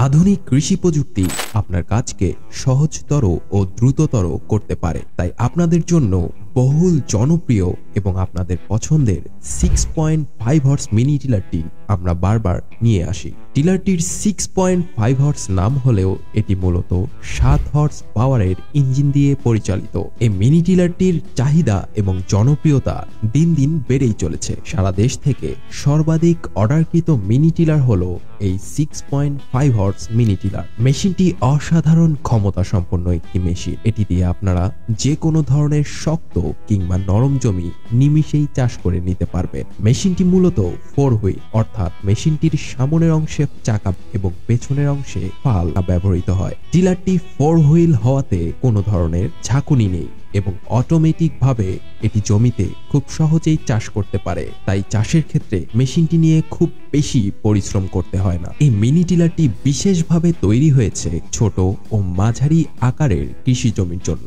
আধুনিক কৃষি প্রযুক্তি আপনার কাজকে সহজতর ও দ্রুততর করতে পারে, তাই আপনাদের জন্য বহুল জনপ্রিয় এবং আপনাদের পছন্দের 6.5 হর্স মিনি টিলারটি আমরা বারবার নিয়ে আসি। টিলারটির 6.5 হর্স নাম হলেও এটি মূলত 7 হর্স পাওয়ারের ইঞ্জিন দিয়ে পরিচালিত। এই মিনি টিলারটির চাহিদা এবং জনপ্রিয়তা দিন দিন বেড়েই চলেছে। সারা দেশ থেকে সর্বাধিক অর্ডারকৃত মিনি টিলার হলো এই 6.5 হর্স মিনি টিলার। মেশিনটি অসাধারণ ক্ষমতা সম্পন্ন একটি মেশিন। এটি দিয়ে আপনারা যে কোনো ধরনের শক্ত কিংবা নরম জমি নিমিষেই চাষ করে নিতে পারবেন। মেশিনটি মূলত 4 হুইল, অর্থাৎ মেশিনটির সামনের অংশে চাকা এবং পেছনের অংশে পাল ব্যবহৃত হয়। টিলারটি 4 হুইল হওয়াতে কোনো ধরনের ঝাঁকুনি নেই এবং অটোমেটিক ভাবে এটি জমিতে খুব সহজেই চাষ করতে পারে, তাই চাষের ক্ষেত্রে মেশিনটি নিয়ে খুব বেশি পরিশ্রম করতে হয় না। এই মিনি টিলারটি বিশেষভাবে তৈরি হয়েছে ছোট ও মাঝারি আকারের কৃষি জমির জন্য।